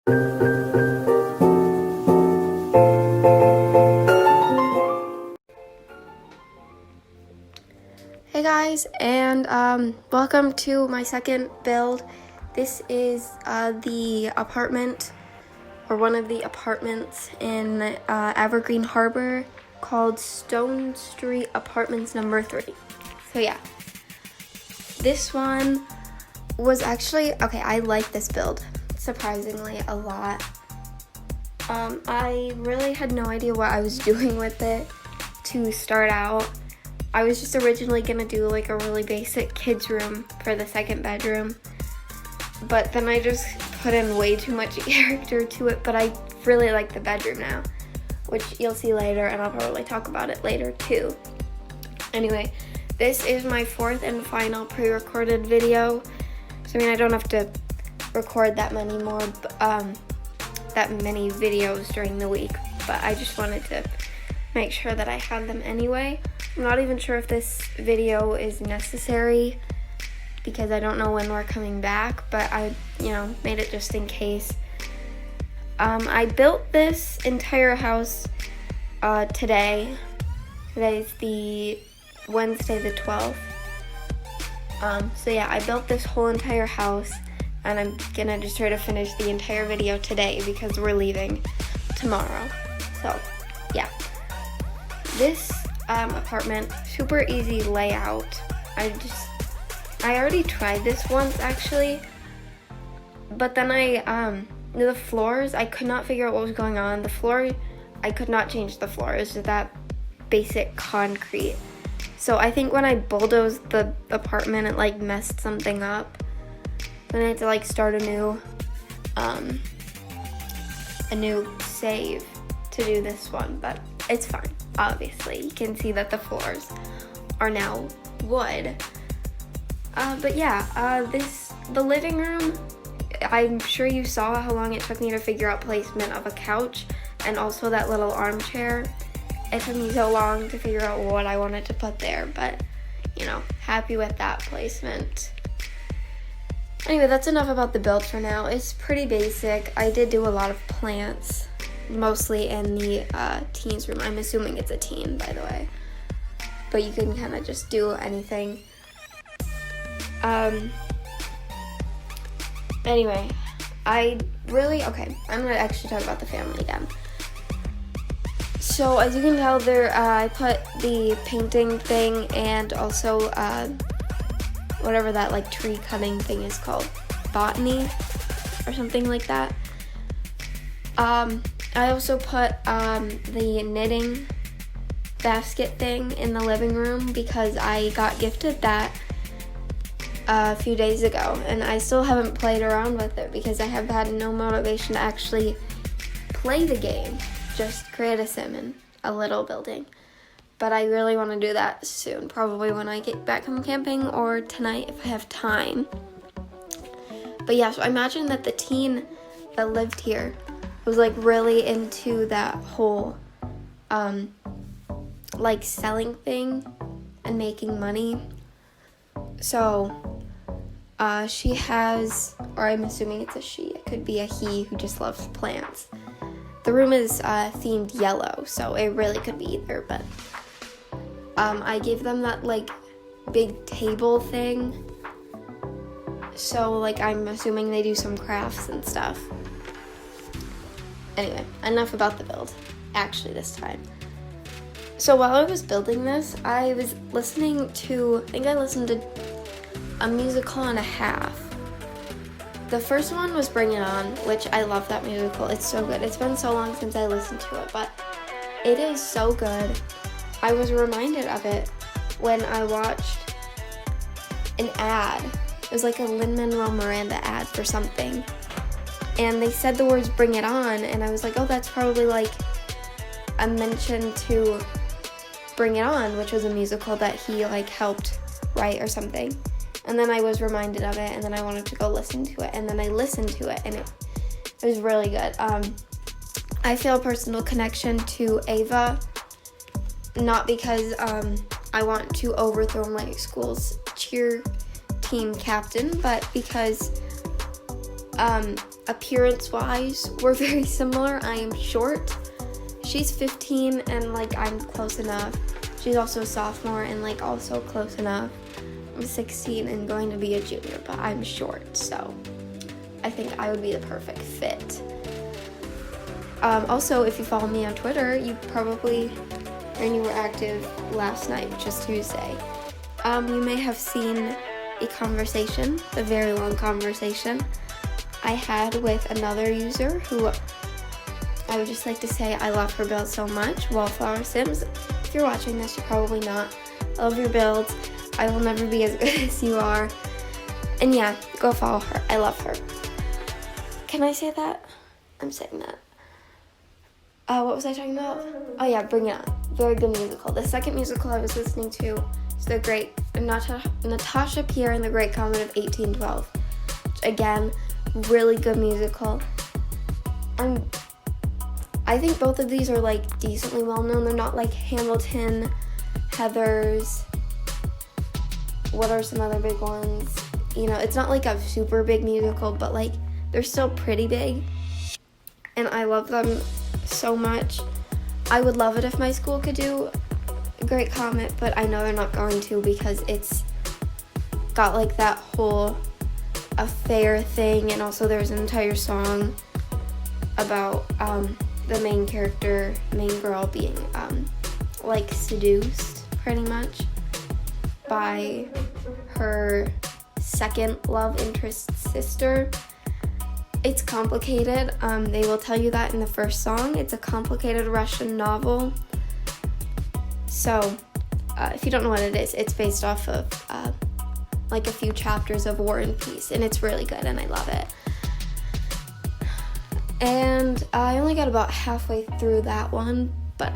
Hey guys, and welcome to my second build. This is the apartment, or one of the apartments in Evergreen Harbor, called Stonestreet Apartments number 3. So yeah, this one was actually, okay, I like this build, surprisingly, a lot. I really had no idea what I was doing with it to start out. I was just originally gonna do like a really basic kids room for the second bedroom, but then I just put in way too much character to it, but I really like the bedroom now, which you'll see later, and I'll probably talk about it later too. Anyway, this is my 4th and final pre-recorded video, so I mean I don't have to record that many more, that many videos during the week, but I just wanted to make sure that I had them anyway. I'm not even sure if this video is necessary because I don't know when we're coming back, but I, made it just in case. I built this entire house today. Today's the Wednesday the 12th. So yeah, I built this whole entire house, and I'm gonna just try to finish the entire video today because we're leaving tomorrow. So yeah, this apartment, super easy layout. I already tried this once actually, but then the floors, I could not figure out what was going on. The floor, I could not change the floor. It was just that basic concrete. So I think when I bulldozed the apartment, it like messed something up. Then I had to like start a new save to do this one, but it's fine. Obviously, you can see that the floors are now wood. But yeah, the living room, I'm sure you saw how long it took me to figure out placement of a couch and also that little armchair. It took me so long to figure out what I wanted to put there, but happy with that placement. Anyway, that's enough about the build for now. It's pretty basic. I did do a lot of plants, mostly in the teen's room. I'm assuming it's a teen, by the way, but you can kind of just do anything. Anyway, I'm gonna actually talk about the family again. So as you can tell there, I put the painting thing and also whatever that like tree cutting thing is called, botany or something like that. I also put the knitting basket thing in the living room because I got gifted that a few days ago, and I still haven't played around with it because I have had no motivation to actually play the game, just create a sim in a little building. But I really want to do that soon, probably when I get back from camping or tonight if I have time. But yeah, so I imagine that the teen that lived here was like really into that whole like selling thing and making money. So she has, or I'm assuming it's a she, it could be a he who just loves plants. The room is themed yellow, so it really could be either, but I gave them that like big table thing, so like I'm assuming they do some crafts and stuff. Anyway, enough about the build, actually this time. So while I was building this, I was listening to, I think I listened to a musical and a half. The first one was Bring It On, which I love that musical. It's so good. It's been so long since I listened to it, but it is so good. I was reminded of it when I watched an ad. It was like a Lin-Manuel Miranda ad for something. And they said the words Bring It On, and I was like, oh, that's probably like a mention to Bring It On, which was a musical that he like helped write or something. And then I was reminded of it, and then I wanted to go listen to it, and then I listened to it, and it was really good. I feel a personal connection to Ava, not because I want to overthrow my school's cheer team captain, but because appearance-wise, we're very similar. I am short. She's 15 and like I'm close enough. She's also a sophomore and like also close enough. I'm 16 and going to be a junior, but I'm short, so I think I would be the perfect fit. Also, if you follow me on Twitter, you probably, and you were active last night, which is Tuesday, you may have seen a conversation, a very long conversation I had with another user who I would just like to say I love her build so much, Wallflower Sims. If you're watching this, you're probably not. I love your builds. I will never be as good as you are. And yeah, go follow her. I love her. Can I say that? I'm saying that. What was I talking about? Oh yeah, Bring It On. Very good musical. The second musical I was listening to is the great Natasha Pierre and the Great Comet of 1812. Which, again, really good musical. I think both of these are like decently well known. They're not like Hamilton, Heathers. What are some other big ones? You know, it's not like a super big musical, but like they're still pretty big. And I love them so much. I would love it if my school could do Great Comet, but I know they're not going to because it's got like that whole affair thing, and also there's an entire song about the main girl being like seduced pretty much by her second love interest sister. It's complicated. They will tell you that in the first song. It's a complicated Russian novel. So, if you don't know what it is, it's based off of like a few chapters of War and Peace, and it's really good, and I love it. And I only got about halfway through that one, but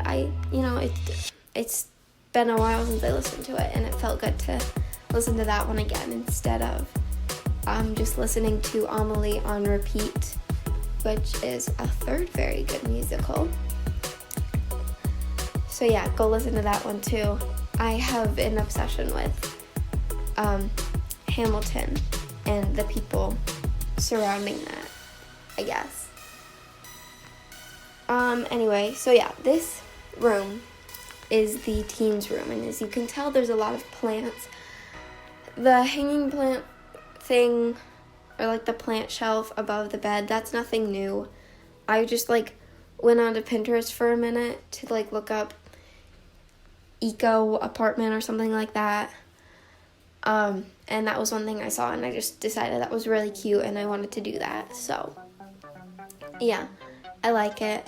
it's been a while since I listened to it, and it felt good to listen to that one again instead of just listening to Amelie on repeat, which is a third very good musical. So yeah, go listen to that one too. I have an obsession with Hamilton and the people surrounding that, I guess. Anyway, so yeah, this room is the teens room, and as you can tell, there's a lot of plants. The hanging plant thing, or like the plant shelf above the bed, that's nothing new. I just like went onto Pinterest for a minute to like look up eco apartment or something like that. And that was one thing I saw, and I just decided that was really cute and I wanted to do that. So yeah, I like it.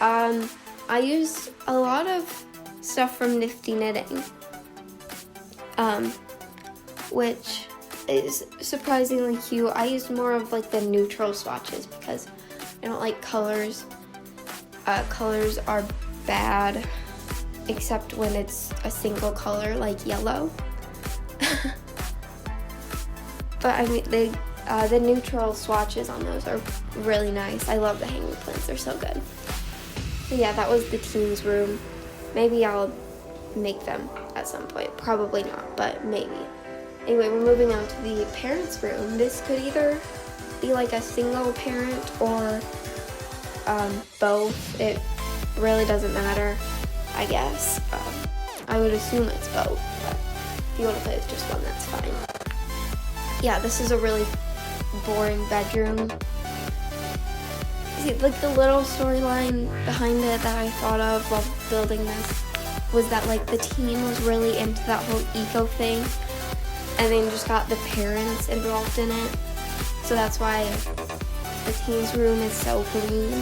I used a lot of stuff from Nifty Knitting, which is surprisingly cute. I used more of like the neutral swatches because I don't like colors. Colors are bad, except when it's a single color like yellow. But I mean, the neutral swatches on those are really nice. I love the hanging plants, they're so good. So yeah, that was the teens room. Maybe I'll make them at some point. Probably not, but maybe. Anyway, we're moving on to the parents' room. This could either be like a single parent or both. It really doesn't matter, I guess. I would assume it's both, but if you want to play with just one, that's fine. Yeah, this is a really boring bedroom. See, like the little storyline behind it that I thought of while building this was that like the teen was really into that whole eco thing, and then just got the parents involved in it. So that's why the teen's room is so green,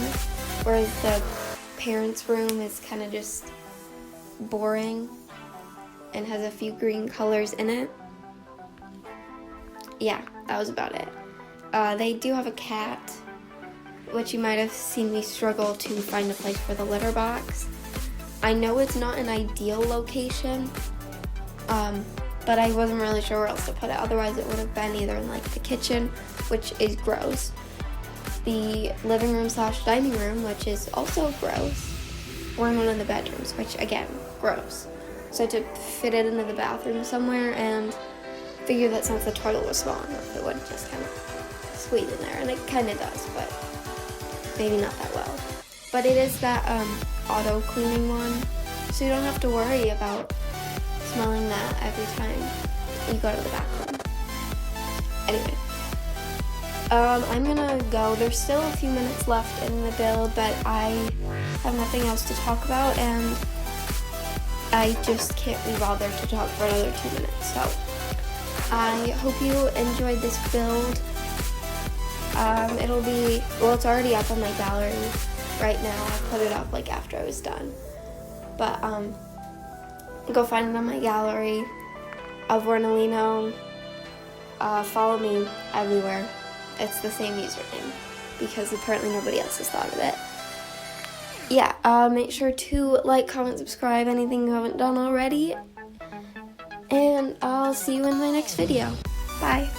whereas the parents' room is kind of just boring and has a few green colors in it. Yeah, that was about it. They do have a cat, which you might have seen me struggle to find a place for the litter box. I know it's not an ideal location, but I wasn't really sure where else to put it. Otherwise, it would have been either in like the kitchen, which is gross, the living room / dining room, which is also gross, or in one of the bedrooms, which again, gross. So I had to fit it into the bathroom somewhere and figure that since the toilet was small enough, it would just kind of squeeze in there, and it kind of does, but maybe not that well. But it is that auto cleaning one, so you don't have to worry about smelling that every time you go to the back room. Anyway, I'm gonna go. There's still a few minutes left in the build, but I have nothing else to talk about, and I just can't be bothered to talk for another 2 minutes. So I hope you enjoyed this build. It'll be, well, it's already up on my gallery right now. I put it up like after I was done, but go find it on my gallery, avornalinoo. Follow me everywhere. It's the same username because apparently nobody else has thought of it. Yeah, make sure to like, comment, subscribe, anything you haven't done already, and I'll see you in my next video. Bye.